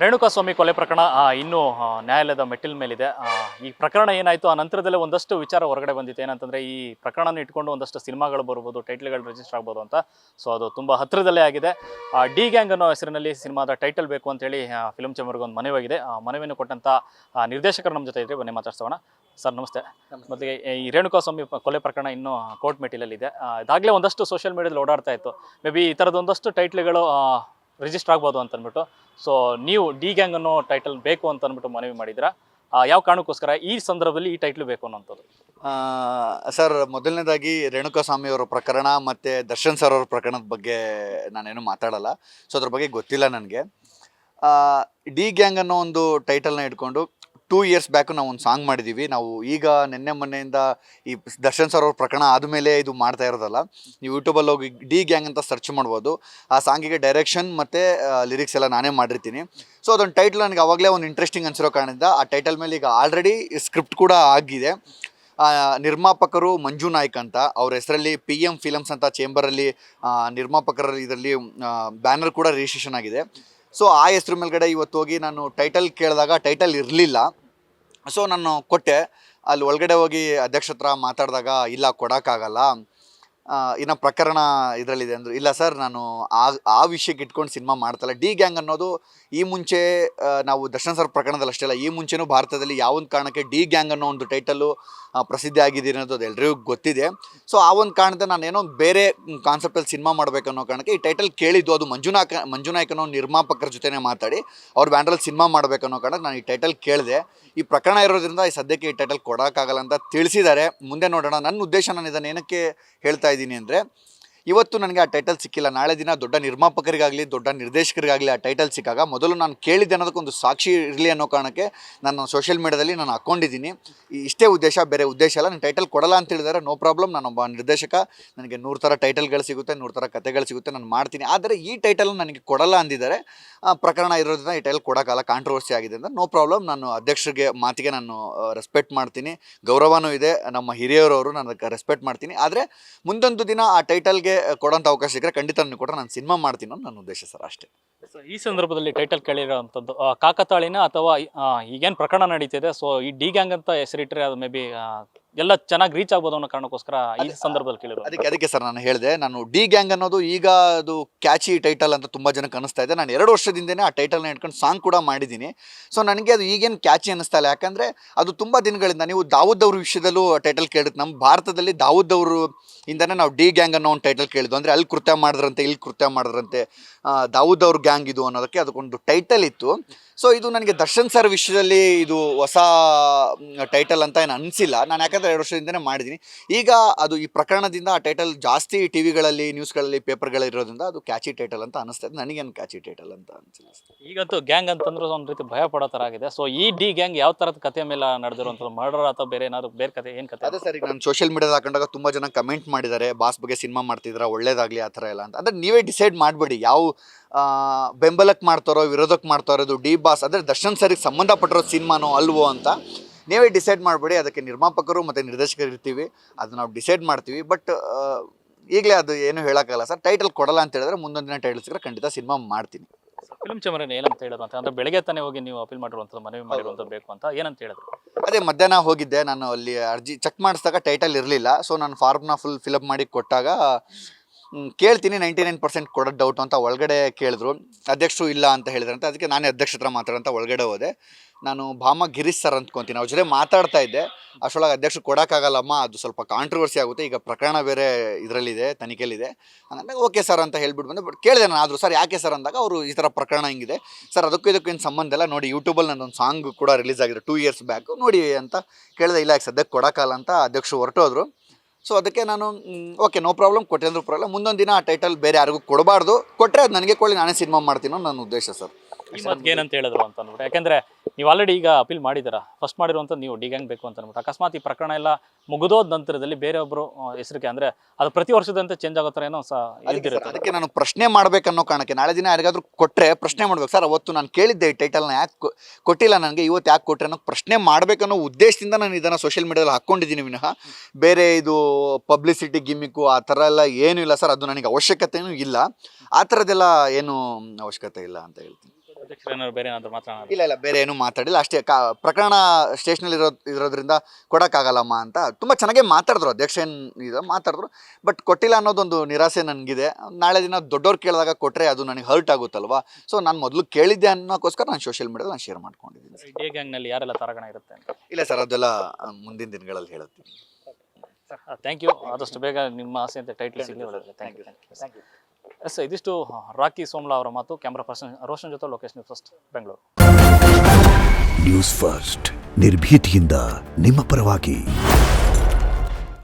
ರೇಣುಕಾಸ್ವಾಮಿ ಕೊಲೆ ಪ್ರಕರಣ ಇನ್ನೂ ನ್ಯಾಯಾಲಯದ ಮೆಟ್ಟಿಲ ಮೇಲಿದೆ. ಈ ಪ್ರಕರಣ ಏನಾಯಿತು ಆ ನಂತರದಲ್ಲೇ ಒಂದಷ್ಟು ವಿಚಾರ ಹೊರಗಡೆ ಬಂದಿತ್ತು. ಏನಂತಂದರೆ ಈ ಪ್ರಕರಣನ ಇಟ್ಕೊಂಡು ಒಂದಷ್ಟು ಸಿನಿಮಾಗಳು ಬರ್ಬೋದು, ಟೈಟ್ಲ್ಗಳು ರಿಜಿಸ್ಟರ್ ಆಗ್ಬೋದು ಅಂತ. ಸೊ ಅದು ತುಂಬ ಹತ್ತಿರದಲ್ಲೇ ಆಗಿದೆ. ಡಿ ಗ್ಯಾಂಗ್ ಅನ್ನೋ ಹೆಸರಿನಲ್ಲಿ ಸಿನಿಮಾದ ಟೈಟಲ್ ಬೇಕು ಅಂತೇಳಿ ಫಿಲ್ಮ್ ಚೇಂಬರ್ಗೆ ಒಂದು ಮನವಿಯಾಗಿದೆ. ಮನವಿಯನ್ನು ಕೊಟ್ಟಂಥ ನಿರ್ದೇಶಕರು ನಮ್ಮ ಜೊತೆ ಇದ್ದರೆ ಬನ್ನಿ ಮಾತಾಡ್ಸೋಣ. ಸರ್ ನಮಸ್ತೆ. ಮೊದಲಿಗೆ ಈ ರೇಣುಕಾಸ್ವಾಮಿ ಕೊಲೆ ಪ್ರಕರಣ ಇನ್ನೂ ಕೋರ್ಟ್ ಮೆಟ್ಟಿಲಲ್ಲಿದೆ. ಇದಾಗಲೇ ಒಂದಷ್ಟು ಸೋಷಿಯಲ್ ಮೀಡಿಯಾದಲ್ಲಿ ಓಡಾಡ್ತಾ ಇತ್ತು. ಮೇ ಬಿ ಈ ಥರದ್ದು ಒಂದಷ್ಟು ಟೈಟ್ಲ್ಗಳು ರಿಜಿಸ್ಟರ್ ಆಗ್ಬೋದು ಅಂತ ಅಂದ್ಬಿಟ್ಟು. ಸೊ ನೀವು ಡಿ ಗ್ಯಾಂಗ್ ಅನ್ನೋ ಟೈಟಲ್ ಬೇಕು ಅಂತ ಅಂದ್ಬಿಟ್ಟು ಮನವಿ ಮಾಡಿದ್ರ, ಯಾವ ಕಾರಣಕ್ಕೋಸ್ಕರ ಈ ಸಂದರ್ಭದಲ್ಲಿ ಈ ಟೈಟ್ಲ್ ಬೇಕು ಅನ್ನೋಂಥದ್ದು? ಸರ್, ಮೊದಲನೇದಾಗಿ ರೇಣುಕಾಸ್ವಾಮಿ ಅವರ ಪ್ರಕರಣ ಮತ್ತು ದರ್ಶನ್ ಸರ್ ಅವ್ರ ಪ್ರಕರಣದ ಬಗ್ಗೆ ನಾನೇನು ಮಾತಾಡಲ್ಲ. ಸೊ ಅದ್ರ ಬಗ್ಗೆ ಗೊತ್ತಿಲ್ಲ ನನಗೆ. ಡಿ ಗ್ಯಾಂಗ್ ಅನ್ನೋ ಒಂದು ಟೈಟಲ್ನ ಇಟ್ಕೊಂಡು 2 years ಬ್ಯಾಕು ನಾವು ಒಂದು ಸಾಂಗ್ ಮಾಡಿದ್ದೀವಿ. ನಾವು ಈಗ ನಿನ್ನೆ ಮೊನ್ನೆಯಿಂದ ಈ ದರ್ಶನ್ ಸರ್ ಅವ್ರ ಪ್ರಕರಣ ಆದಮೇಲೆ ಇದು ಮಾಡ್ತಾ ಇರೋದಲ್ಲ. ನೀವು ಯೂಟ್ಯೂಬಲ್ಲಿ ಹೋಗಿ ಡಿ ಗ್ಯಾಂಗ್ ಅಂತ ಸರ್ಚ್ ಮಾಡ್ಬೋದು. ಆ ಸಾಂಗಿಗೆ ಡೈರೆಕ್ಷನ್ ಮತ್ತು ಲಿರಿಕ್ಸ್ ಎಲ್ಲ ನಾನೇ ಮಾಡಿರ್ತೀನಿ. ಸೊ ಅದೊಂದು ಟೈಟ್ಲ್ ನನಗೆ ಆವಾಗಲೇ ಒಂದು ಇಂಟ್ರೆಸ್ಟಿಂಗ್ ಅನಿಸಿರೋ ಕಾರಣದಿಂದ ಆ ಟೈಟಲ್ ಮೇಲೆ ಈಗ ಆಲ್ರೆಡಿ ಸ್ಕ್ರಿಪ್ಟ್ ಕೂಡ ಆಗಿದೆ. ನಿರ್ಮಾಪಕರು ಮಂಜು ನಾಯ್ಕ್ ಅಂತ, ಅವ್ರ ಹೆಸರಲ್ಲಿ PM ಫಿಲಮ್ಸ್ ಅಂತ ಚೇಂಬರಲ್ಲಿ ನಿರ್ಮಾಪಕರ ಇದರಲ್ಲಿ ಬ್ಯಾನರ್ ಕೂಡ ರಿಜಿಸ್ಟ್ರೇಷನ್ ಆಗಿದೆ. ಸೊ ಆ ಹೆಸ್ರು ಮೇಲ್ಗಡೆ ಇವತ್ತು ಹೋಗಿ ನಾನು ಟೈಟಲ್ ಕೇಳಿದಾಗ ಟೈಟಲ್ ಇರಲಿಲ್ಲ. ಸೊ ನಾನು ಕೊಟ್ಟೆ. ಅಲ್ಲಿ ಒಳಗಡೆ ಹೋಗಿ ಅಧ್ಯಕ್ಷ ಹತ್ರ ಮಾತಾಡಿದಾಗ ಇಲ್ಲ ಕೊಡೋಕ್ಕಾಗಲ್ಲ, ಇನ್ನು ಪ್ರಕರಣ ಇದರಲ್ಲಿದೆ ಅಂದರು. ಇಲ್ಲ ಸರ್, ನಾನು ಆ ವಿಷಯಕ್ಕೆ ಇಟ್ಕೊಂಡು ಸಿನಿಮಾ ಮಾಡ್ತಲ್ಲ. ಡಿ ಗ್ಯಾಂಗ್ ಅನ್ನೋದು ಈ ಮುಂಚೆ ನಾವು ದರ್ಶನ್ ಸರ್ ಪ್ರಕರಣದಲ್ಲಿ ಅಷ್ಟೇ ಅಲ್ಲ, ಈ ಮುಂಚೆನೂ ಭಾರತದಲ್ಲಿ ಯಾವೊಂದು ಕಾರಣಕ್ಕೆ ಡಿ ಗ್ಯಾಂಗ್ ಅನ್ನೋ ಒಂದು ಟೈಟಲ್ಲು ಪ್ರಸಿದ್ಧಿ ಆಗಿದೆ ಅನ್ನೋದು ಅದು ಎಲ್ರಿಗೂ ಗೊತ್ತಿದೆ. ಸೊ ಆ ಒಂದು ಕಾರಣದಿಂದ ನಾನೇನೋ ಬೇರೆ ಕಾನ್ಸೆಪ್ಟಲ್ಲಿ ಸಿನಿಮಾ ಮಾಡಬೇಕು ಅನ್ನೋ ಕಾರಣಕ್ಕೆ ಈ ಟೈಟಲ್ ಕೇಳಿದ್ದು. ಅದು ಮಂಜು ನಾಯ್ಕ್ ಅನ್ನೋ ನಿರ್ಮಾಪಕರ ಜೊತೆನೇ ಮಾತಾಡಿ ಅವ್ರ ಬ್ಯಾನರಲ್ಲಿ ಸಿನಿಮಾ ಮಾಡಬೇಕು ಅನ್ನೋ ಕಾರಣಕ್ಕೆ ನಾನು ಈ ಟೈಟಲ್ ಕೇಳಿದೆ. ಈ ಪ್ರಕರಣ ಇರೋದ್ರಿಂದ ಈ ಸದ್ಯಕ್ಕೆ ಈ ಟೈಟಲ್ ಕೊಡೋಕ್ಕಾಗಲ್ಲ ಅಂತ ತಿಳಿಸಿದ್ದಾರೆ. ಮುಂದೆ ನೋಡೋಣ. ನನ್ನ ಉದ್ದೇಶ, ನಾನು ಇದನ್ನು ಏನಕ್ಕೆ ಹೇಳ್ತಾ ಇದ್ದೀನಿ ಅಂದರೆ, ಇವತ್ತು ನನಗೆ ಆ ಟೈಟಲ್ ಸಿಕ್ಕಿಲ್ಲ. ನಾಳೆ ದಿನ ದೊಡ್ಡ ನಿರ್ಮಾಪಕರಿಗಾಗಲಿ ದೊಡ್ಡ ನಿರ್ದೇಶಕರಿಗಾಗಲಿ ಆ ಟೈಟಲ್ ಸಿಕ್ಕಾಗ ಮೊದಲು ನಾನು ಕೇಳಿದ್ದೆ ಅನ್ನೋದಕ್ಕೊಂದು ಸಾಕ್ಷಿ ಇರಲಿ ಅನ್ನೋ ಕಾರಣಕ್ಕೆ ನಾನು ಸೋಷಿಯಲ್ ಮೀಡಿಯಾದಲ್ಲಿ ನಾನು ಹಾಕ್ಕೊಂಡಿದ್ದೀನಿ. ಇಷ್ಟೇ ಉದ್ದೇಶ, ಬೇರೆ ಉದ್ದೇಶ ಅಲ್ಲ. ನಾನು ಟೈಟಲ್ ಕೊಡಲ್ಲ ಅಂತ ಹೇಳಿದರೆ ನೋ ಪ್ರಾಬ್ಲಮ್. ನಾನೊಬ್ಬ ನಿರ್ದೇಶಕ, ನನಗೆ 100 ಥರ ಟೈಟಲ್ಗಳು ಸಿಗುತ್ತೆ, 100 ಥರ ಕಥೆಗಳು ಸಿಗುತ್ತೆ, ನಾನು ಮಾಡ್ತೀನಿ. ಆದರೆ ಈ ಟೈಟಲ್ ನನಗೆ ಕೊಡಲ್ಲ ಅಂದಿದ್ದಾರೆ. ಪ್ರಕರಣ ಇರೋದ್ರಿಂದ ಈ ಟೈಟಲ್ ಕೊಡೋಕ್ಕಲ್ಲ, ಕಾಂಟ್ರವರ್ಸಿ ಆಗಿದೆ ಅಂತ. No problem. ನಾನು ಅಧ್ಯಕ್ಷರಿಗೆ ಮಾತಿಗೆ ನಾನು ರೆಸ್ಪೆಕ್ಟ್ ಮಾಡ್ತೀನಿ, ಗೌರವನೂ ಇದೆ. ನಮ್ಮ ಹಿರಿಯರವರು ನಾನು ಅದಕ್ಕೆ ರೆಸ್ಪೆಕ್ಟ್ ಮಾಡ್ತೀನಿ. ಆದರೆ ಮುಂದೊಂದು ದಿನ ಆ ಟೈಟಲ್ಗೆ ಕೊಡೋಂಥ ಅವಕಾಶ ಸಿಕ್ಕರೆ ಖಂಡಿತ ಕೊಟ್ಟರೆ ನಾನು ಸಿನಿಮಾ ಮಾಡ್ತೀನಿ ಅನ್ನೋ ನನ್ನ ಉದ್ದೇಶ ಸರ್, ಅಷ್ಟೇ. ಈ ಸಂದರ್ಭದಲ್ಲಿ ಟೈಟಲ್ ಕೇಳಿರೋವಂಥದ್ದು ಕಾಕತಾಳಿನ ಅಥವಾ ಈಗೇನು ಪ್ರಕರಣ ನಡೀತಿದೆ, ಸೊ ಈ ಡಿ ಗ್ಯಾಂಗ್ ಅಂತ ಹೆಸರಿಟ್ಟರೆ ಅದು ಮೇ ಬಿ ಎಲ್ಲ ಚೆನ್ನಾಗಿ ರೀಚ್ ಆಗ್ಬೋದು ಅನ್ನೋ ಕಾರಣಕ್ಕೋಸ್ಕರ ಈ ಸಂದರ್ಭದಲ್ಲಿ ಕೇಳಿದ್ರು. ಅದಕ್ಕೆ ಸರ್ ನಾನು ಹೇಳಿದೆ, ನಾನು ಡಿ ಗ್ಯಾಂಗ್ ಅನ್ನೋದು ಈಗ ಅದು ಕ್ಯಾಚಿ ಟೈಟಲ್ ಅಂತ ತುಂಬ ಜನಕ್ಕೆ ಅನಿಸ್ತಾ ಇದೆ. ನಾನು 2 ವರ್ಷದಿಂದನೇ ಆ ಟೈಟಲ್ನ ಇಟ್ಕೊಂಡು ಸಾಂಗ್ ಕೂಡ ಮಾಡಿದ್ದೀನಿ. ಸೊ ನನಗೆ ಅದು ಈಗೇನು ಕ್ಯಾಚಿ ಅನ್ನಿಸ್ತಾ ಇಲ್ಲ. ಯಾಕಂದರೆ ಅದು ತುಂಬ ದಿನಗಳಿಂದ, ನೀವು ದಾವೂದ್ ಅವ್ರ ವಿಷಯದಲ್ಲೂ ಟೈಟಲ್ ಕೇಳಿದ್ರು. ನಮ್ಮ ಭಾರತದಲ್ಲಿ ದಾವೂದ್ ಅವರು ಇಂದನೇ ನಾವು ಡಿ ಗ್ಯಾಂಗ್ ಅನ್ನೋ ಒಂದು ಟೈಟಲ್ ಕೇಳಿದ್ವು. ಅಂದರೆ ಅಲ್ಲಿ ಕೃತ್ಯ ಮಾಡಿದ್ರಂತೆ, ಇಲ್ಲಿ ಕೃತ್ಯ ಮಾಡಿದ್ರಂತೆ, ದಾವೂದ್ ಅವ್ರ ಗ್ಯಾಂಗ್ ಇದು ಅನ್ನೋದಕ್ಕೆ ಅದಕ್ಕೊಂದು ಟೈಟಲ್ ಇತ್ತು. ಸೊ ಇದು ನನಗೆ ದರ್ಶನ್ ಸರ್ ವಿಷಯದಲ್ಲಿ ಇದು ಹೊಸ ಟೈಟಲ್ ಅಂತ ಏನು ಅನಿಸಿಲ್ಲ. ನಾನು ಯಾಕಂದರೆ 2 ವರ್ಷದಿಂದನೇ ಮಾಡಿದ್ದೀನಿ. ಈಗ ಅದು ಈ ಪ್ರಕರಣದಿಂದ ಆ ಟೈಟಲ್ ಜಾಸ್ತಿ ಟಿ ವಿಗಳಲ್ಲಿ, ನ್ಯೂಸ್ಗಳಲ್ಲಿ, ಪೇಪರ್ಗಳಿರೋದ್ರಿಂದ ಅದು ಕ್ಯಾಚಿ ಟೈಟಲ್ ಅಂತ ಅನಿಸ್ತಾ ಇದೆ. ನನಗೇನು ಕ್ಯಾಚಿ ಟೈಟಲ್ ಅಂತ ಅನಿಸಿಲ್ಲ. ಈಗಂತೂ ಗ್ಯಾಂಗ್ ಅಂತಂದ್ರೆ ಒಂದು ರೀತಿ ಭಯ ಪಡೋ ಥರ ಆಗಿದೆ. ಸೊ ಈ ಡಿ ಗ್ಯಾಂಗ್ ಯಾವ ಥರದ ಕಥೆ ಮೇಲೆ ನಡೆದಿರುವಂಥದ್ದು, ಮರ್ಡರ್ ಅಥವಾ ಬೇರೆ ಏನಾದ್ರು ಬೇರೆ ಕಥೆ, ಏನು ಕಥೆ? ಅದೇ ಸರ್, ಈಗ ನಾನು ಸೋಷಿಯಲ್ ಮೀಡಿಯಾದ ಹಾಕೊಂಡಾಗ ತುಂಬ ಜನ ಕಮೆಂಟ್ ಮಾಡಿದ್ದಾರೆ, ಬಾಸ್ ಬಗ್ಗೆ ಸಿನಿಮಾ ಮಾಡ್ತಿದ್ರ, ಒಳ್ಳೇದಾಗಲಿ ಆ ಥರ ಎಲ್ಲ ಅಂತ. ಅಂದರೆ ನೀವೇ ಡಿಸೈಡ್ ಮಾಡಬೇಡಿ ಯಾವ ಬೆಂಬಲಕ್ಕೆ ಮಾಡ್ತಾರೋ ವಿರೋಧಕ್ಕೆ ಮಾಡ್ತಾರೋ. ಇದು ಡಿ ಬಾಸ್ ಅಂದರೆ ದರ್ಶನ್ ಸರಿಗೆ ಸಂಬಂಧಪಟ್ಟಿರೋ ಸಿನಿಮಾನೋ ಅಲ್ವೋ ಅಂತ ನೀವೇ ಡಿಸೈಡ್ ಮಾಡಬೇಡಿ. ಅದಕ್ಕೆ ನಿರ್ಮಾಪಕರು ಮತ್ತು ನಿರ್ದೇಶಕರು ಇರ್ತೀವಿ, ಅದು ನಾವು ಡಿಸೈಡ್ ಮಾಡ್ತೀವಿ. ಬಟ್ ಈಗಲೇ ಅದು ಏನು ಹೇಳೋಕ್ಕಾಗಲ್ಲ ಸರ್. ಟೈಟಲ್ ಕೊಡಲ್ಲ ಅಂತ ಹೇಳಿದ್ರೆ ಮುಂದೊಂದು ದಿನ ಟೈಟಲ್ ಸಿಕ್ಕರೆ ಖಂಡಿತ ಸಿನಿಮಾ ಮಾಡ್ತೀನಿ. ಫಿಲ್ಮ್ ಚೇಂಬರ್ ಏನಂತ ಹೇಳೋದು ಅಂತ ಅಂದರೆ, ಬೆಳಗ್ಗೆ ತಾನೇ ಹೋಗಿ ನೀವು ಅಪೀಲ್ ಮಾಡಿರುವಂಥದ್ದು, ಮನವಿ ಮಾಡಿರುವಂಥದ್ದು ಬೇಕು ಅಂತ ಏನಂತ ಹೇಳಿದ್ರು? ಅದೇ ಮಧ್ಯಾಹ್ನ ಹೋಗಿದ್ದೆ ನಾನು. ಅಲ್ಲಿ ಅರ್ಜಿ ಚೆಕ್ ಮಾಡಿಸಿದಾಗ ಟೈಟಲ್ ಇರಲಿಲ್ಲ. ಸೊ ನಾನು ಫಾರ್ಮ್ನ ಫುಲ್ ಫಿಲಪ್ ಮಾಡಿ ಕೊಟ್ಟಾಗ ಕೇಳ್ತೀನಿ 99% ಕೊಡೋದು ಡೌಟು ಅಂತ ಒಳಗಡೆ ಕೇಳಿದ್ರು. ಅಧ್ಯಕ್ಷರು ಇಲ್ಲ ಅಂತ ಹೇಳಿದ್ರಂತೆ. ಅದಕ್ಕೆ ನಾನೇ ಅಧ್ಯಕ್ಷ ಹತ್ರ ಮಾತಾಡೋಂತ ಒಳಗಡೆ ಹೋದೆ. ನಾನು ಭಾಮ ಗಿರೀಶ್ ಸರ್ ಅಂದ್ಕೊತೀನಿ, ಅವ್ರ ಜೊತೆ ಮಾತಾಡ್ತಾ ಇದ್ದೆ. ಅಷ್ಟರೊಳಗೆ ಅಧ್ಯಕ್ಷರು ಕೊಡೋಕ್ಕಾಗಲ್ಲಮ್ಮ, ಅದು ಸ್ವಲ್ಪ ಕಾಂಟ್ರವರ್ಸಿ ಆಗುತ್ತೆ, ಈಗ ಪ್ರಕರಣ ಬೇರೆ ಇದರಲ್ಲಿದೆ, ತನಿಖೆಯಲ್ಲಿದೆ. ಹಂಗಂದಾಗ ಓಕೆ ಸರ್ ಅಂತ ಹೇಳ್ಬಿಟ್ಟು ಬಂದೆ. ಬಟ್ ಕೇಳಿದೆ ನಾನು, ಆದರೂ ಸರ್ ಯಾಕೆ ಸರ್ ಅಂದಾಗ ಅವರು ಈ ಥರ ಪ್ರಕರಣ ಹಿಂಗಿದೆ ಸರ್, ಅದಕ್ಕೂ ಇದಕ್ಕೇನು ಸಂಬಂಧ ಇಲ್ಲ, ನೋಡಿ ಯೂಟ್ಯೂಬಲ್ಲಿ ನನ್ನೊಂದು ಸಾಂಗ್ ಕೂಡ ರಿಲೀಸ್ ಆಗಿದೆ 2 years ಬ್ಯಾಕು, ನೋಡಿ ಅಂತ ಕೇಳಿದೆ. ಇಲ್ಲ ಈಗ ಸದ್ಯಕ್ಕೆ ಕೊಡೋಕ್ಕಲ್ಲ ಅಂತ ಅಧ್ಯಕ್ಷರು ಹೊರಟೋದ್ರು. ಸೊ ಅದಕ್ಕೆ ನಾನು ಓಕೆ ನೋ ಪ್ರಾಬ್ಲಮ್, ಕೊಟ್ಟೆ ಅಂದ್ರೂ ಪ್ರಾಬ್ಲಮ್. ಮುಂದೊಂದು ದಿನ ಆ ಟೈಟಲ್ ಬೇರೆ ಯಾರಿಗೂ ಕೊಡಬಾರ್ದು, ಕೊಟ್ಟರೆ ಅದು ನನಗೆ ಕೊಳ್ಳಿ, ನಾನೇ ಸಿನಿಮಾ ಮಾಡ್ತೀನೋ ನನ್ನ ಉದ್ದೇಶ ಸರ್. ಈ ಮಧ್ಯ ಏನಂತ ಹೇಳಿದ್ರು ಅಂತ ಅಂದ್ಬಿಟ್ಟು, ಯಾಕೆಂದರೆ ನೀವು ಆಲ್ರೆಡಿ ಈಗ ಅಪೀಲ್ ಮಾಡಿದ್ದೀರಾ, ಫಸ್ಟ್ ಮಾಡಿರುವಂಥದ್ದು ನೀವು ಡಿ ಗ್ಯಾಂಗ್ ಬೇಕು ಅಂತ ಅಂದ್ಬಿಟ್ಟು. ಅಕಸ್ಮಾತ್ ಈ ಪ್ರಕರಣ ಎಲ್ಲ ಮುಗಿದೋದ ನಂತರದಲ್ಲಿ ಬೇರೆಯೊಬ್ಬರು ಹೆಸರಿಗೆ, ಅಂದರೆ ಅದು ಪ್ರತಿ ವರ್ಷದಂತೆ ಚೇಂಜ್ ಆಗೋ ಥರ ಏನೋ ಇದ್ದಿರುತ್ತೆ. ಅದಕ್ಕೆ ನಾನು ಪ್ರಶ್ನೆ ಮಾಡಬೇಕನ್ನೋ ಕಾರಣಕ್ಕೆ ನಾಳೆ ದಿನ ಯಾರಿಗಾದ್ರೂ ಕೊಟ್ಟರೆ ಪ್ರಶ್ನೆ ಮಾಡ್ಬೇಕು ಸರ್, ಅವತ್ತು ನಾನು ಕೇಳಿದ್ದೆ ಈ ಟೈಟಲ್ನ ಯಾಕೆ ಕೊಟ್ಟಿಲ್ಲ ನನಗೆ, ಇವತ್ತು ಯಾಕೆ ಕೊಟ್ಟರೆ ಅನ್ನೋ ಪ್ರಶ್ನೆ ಮಾಡಬೇಕನ್ನೋ ಉದ್ದೇಶದಿಂದ ನಾನು ಇದನ್ನು ಸೋಷಿಯಲ್ ಮೀಡಿಯಾದಲ್ಲಿ ಹಾಕ್ಕೊಂಡಿದ್ದೀನಿ ವಿನಃ ಬೇರೆ ಇದು ಪಬ್ಲಿಸಿಟಿ ಗಿಮ್ಮಿಕ್ಕು ಆ ಥರ ಎಲ್ಲ ಏನೂ ಇಲ್ಲ ಸರ್. ಅದು ನನಗೆ ಅವಶ್ಯಕತೆಯೂ ಇಲ್ಲ, ಆ ಥರದ್ದೆಲ್ಲ ಏನೂ ಅವಶ್ಯಕತೆ ಇಲ್ಲ ಅಂತ ಹೇಳ್ತೀನಿ. ಅಧ್ಯಕ್ಷರು ಏನಾದ್ರು ಬೇರೆ ಏನಾದ್ರು ಮಾತಾಡೋಣ? ಇಲ್ಲ ಬೇರೆ ಏನೂ ಮಾತಾಡಿಲ್ಲ ಅಷ್ಟೇ. ಪ್ರಕರಣ ಸ್ಟೇಷನಲ್ಲಿ ಇರೋದ್ರಿಂದ ಕೊಡೋಕ್ಕಾಗಲ್ಲಮ್ಮ ಅಂತ ತುಂಬ ಚೆನ್ನಾಗೇ ಮಾತಾಡಿದ್ರು ಅಧ್ಯಕ್ಷ. ಏನು ಮಾತಾಡಿದ್ರು, ಬಟ್ ಕೊಟ್ಟಿಲ್ಲ ಅನ್ನೋದೊಂದು ನಿರಾಸೆ ನನಗಿದೆ. ನಾಳೆ ದಿನ ದೊಡ್ಡವ್ರು ಕೇಳಿದಾಗ ಕೊಟ್ಟರೆ ಅದು ನನಗೆ ಹರ್ಟ್ ಆಗುತ್ತಲ್ವಾ. ಸೊ ನಾನು ಮೊದಲು ಕೇಳಿದ್ದೆ ಅನ್ನೋಕ್ಕೋಸ್ಕರ ನಾನು ಸೋಷಿಯಲ್ ಮೀಡಿಯಾದಲ್ಲಿ ನಾನು ಶೇರ್ ಮಾಡ್ಕೊಂಡಿದ್ದೀನಿ. ಡಿ ಗ್ಯಾಂಗ್ನಲ್ಲಿ ಯಾರೆಲ್ಲ ತಾರಾಗಣ ಇರುತ್ತೆ ಅಂತ? ಇಲ್ಲ ಸರ್, ಅದೆಲ್ಲ ಮುಂದಿನ ದಿನಗಳಲ್ಲಿ ಹೇಳುತ್ತೀನಿ. Thank you. ಆದಷ್ಟು ಬೇಗ ನಿಮ್ಮ ಆಸೆ ಅಂತ ಟೈಟ್ಲ್ ಸಿಗಲಿ. ಒಳ್ಳೆಯದು. Thank you. ಎಸ್, ಇದಿಷ್ಟು ರಾಕಿ ಸೋಮ್ಲಾ ಅವರ ಮಾತು. ಕ್ಯಾಮ್ರಾ ಪರ್ಸನ್ ರೋಷನ್ ಜೊತೆ Lokesh, news first, Bengaluru. News first ನಿರ್ಭೀತಿಯಿಂದ ನಿಮ್ಮ ಪರವಾಗಿ.